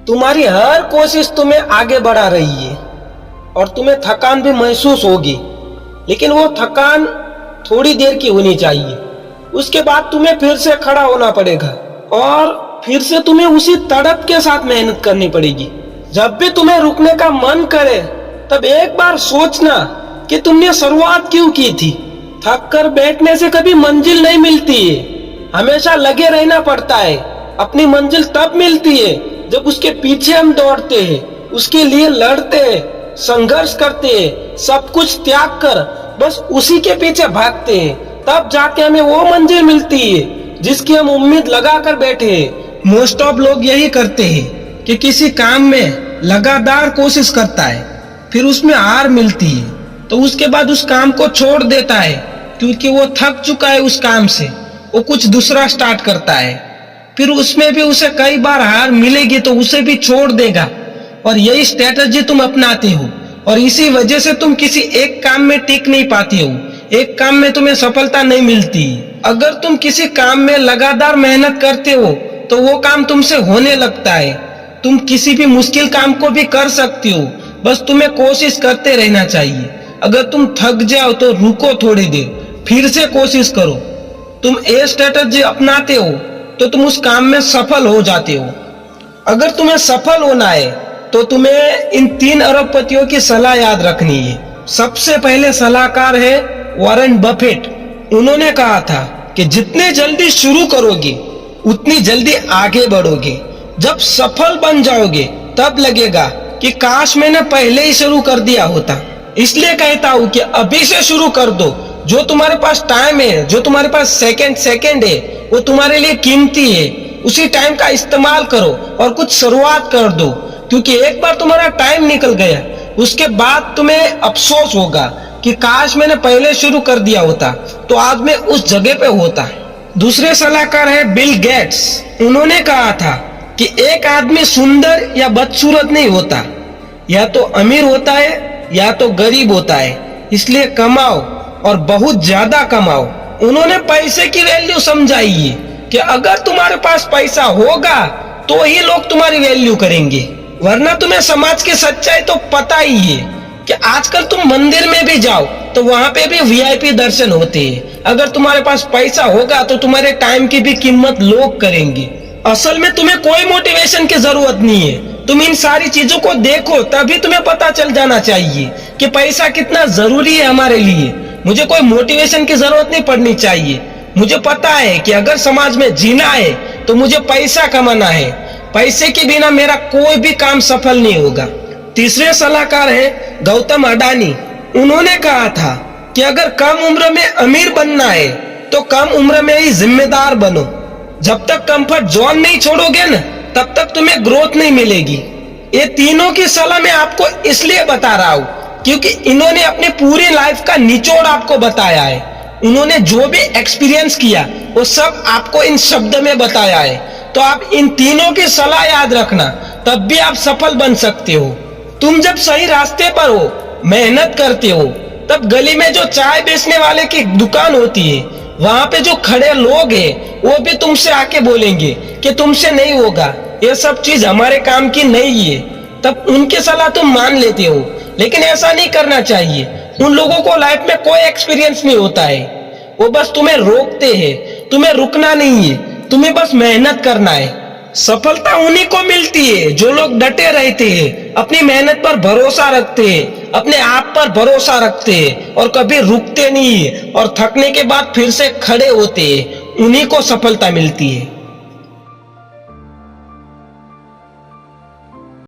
तुम्हारी हर कोशिश तुम्हें आगे बढ़ा रही है और तुम्हें थकान भी महसूस होगी, लेकिन वो थकान थोड़ी देर की होनी चाहिए। उसके बाद तुम्हें फिर से खड़ा होना पड़ेगा और फिर से तुम्हें उसी तड़प के साथ मेहनत करनी पड़ेगी। जब भी तुम्हें रुकने का मन करे तब एक बार सोचना कि तुमने शुरुआत क्यों की थी। थक कर बैठने से कभी मंजिल नहीं मिलती है, हमेशा लगे रहना पड़ता है। अपनी मंजिल तब मिलती है जब उसके पीछे हम दौड़ते हैं, उसके लिए लड़ते हैं, संघर्ष करते हैं, सब कुछ त्याग कर बस उसी के पीछे भागते हैं। तब जाके हमें वो मंजिल मिलती है जिसकी हम उम्मीद लगा कर बैठे हैं। मोस्ट ऑफ लोग यही करते हैं कि किसी काम में लगातार कोशिश करता है, फिर उसमें हार मिलती है तो उसके बाद उस काम को छोड़ देता है क्योंकि वो थक चुका है उस काम से। वो कुछ दूसरा स्टार्ट करता है, फिर उसमें भी उसे कई बार हार मिलेगी तो उसे भी छोड़ देगा। और यही स्ट्रेटजी तुम अपनाते हो और इसी वजह से तुम किसी एक काम में टिक नहीं पाती हो, एक काम में तुम्हें सफलता नहीं मिलती। अगर तुम किसी काम में लगातार मेहनत करते हो तो वो काम तुमसे होने लगता है। तुम किसी भी मुश्किल काम को भी कर सकती हो, बस तुम्हें कोशिश करते रहना चाहिए। अगर तुम थक जाओ तो रुको थोड़ी देर, फिर से कोशिश करो। तुम ये स्ट्रेटजी अपनाते हो तो तुम उस काम में सफल हो जाते हो। अगर तुम्हें सफल होना है तो तुम्हें इन 3 अरबपतियों की सलाह याद रखनी है। सबसे पहले सलाहकार है वॉरेन बफेट। उन्होंने कहा था कि जितने जल्दी शुरू करोगे उतनी जल्दी आगे बढ़ोगे। जब सफल बन जाओगे तब लगेगा कि काश मैंने पहले ही शुरू कर दिया होता। इसलिए कहता हूँ कि अभी से शुरू कर दो। जो तुम्हारे पास टाइम है, जो तुम्हारे पास सेकंड है, वो तुम्हारे लिए कीमती है। उसी टाइम का इस्तेमाल करो और कुछ शुरुआत कर दो, क्योंकि एक बार तुम्हारा टाइम निकल गया उसके बाद तुम्हें अफसोस होगा कि काश मैंने पहले शुरू कर दिया होता तो आज मैं उस जगह पे होता। दूसरे सलाहकार है बिल गेट्स। उन्होंने कहा था कि एक आदमी सुंदर या बदसूरत नहीं होता, या तो अमीर होता है या तो गरीब होता है। इसलिए कमाओ और बहुत ज्यादा कमाओ। उन्होंने पैसे की वैल्यू समझाई है कि अगर तुम्हारे पास पैसा होगा तो ही लोग तुम्हारी वैल्यू करेंगे, वरना तुम्हें समाज की सच्चाई तो पता ही है कि आजकल तुम मंदिर में भी जाओ तो वहां पे भी वीआईपी दर्शन होते हैं। अगर तुम्हारे पास पैसा होगा तो तुम्हारे टाइम की भी कीमत लोग करेंगे। असल में तुम्हें कोई मोटिवेशन की जरूरत नहीं है। तुम इन सारी चीजों को देखो तभी तुम्हें पता चल जाना चाहिए कि पैसा कितना जरूरी है हमारे लिए। मुझे कोई मोटिवेशन की जरूरत नहीं पड़नी चाहिए। मुझे पता है कि अगर समाज में जीना है तो मुझे पैसा कमाना है। पैसे के बिना मेरा कोई भी काम सफल नहीं होगा। तीसरे सलाहकार है गौतम अडानी। उन्होंने कहा था कि अगर कम उम्र में अमीर बनना है तो कम उम्र में ही जिम्मेदार बनो। जब तक कंफर्ट जोन नहीं छोड़ोगे ना तब तक तुम्हें ग्रोथ नहीं मिलेगी। ये तीनों की सलाह मैं आपको इसलिए बता रहा हूँ क्योंकि इन्होंने अपनी पूरी लाइफ का निचोड़ आपको बताया है। उन्होंने जो भी एक्सपीरियंस किया वो सब आपको इन शब्द में बताया है। तो आप इन तीनों की सलाह याद रखना, तब भी आप सफल बन सकते हो। तुम जब सही रास्ते पर हो, मेहनत करते हो, तब गली में जो चाय बेचने वाले की दुकान होती है वहां पे जो खड़े लोग हैं वो भी तुमसे आके बोलेंगे कि तुमसे नहीं होगा, ये सब चीज हमारे काम की नहीं है। तब उनकी सलाह तुम मान लेते हो, लेकिन ऐसा नहीं करना चाहिए। उन लोगों को लाइफ में कोई एक्सपीरियंस नहीं होता है, वो बस तुम्हें रोकते हैं। तुम्हें रुकना नहीं है, तुम्हें बस मेहनत करना है। सफलता उन्हीं को मिलती है जो लोग डटे रहते हैं, अपनी मेहनत पर भरोसा रखते हैं, अपने आप पर भरोसा रखते हैं और कभी रुकते नहीं है और थकने के बाद फिर से खड़े होते हैं। उन्हीं को सफलता मिलती है।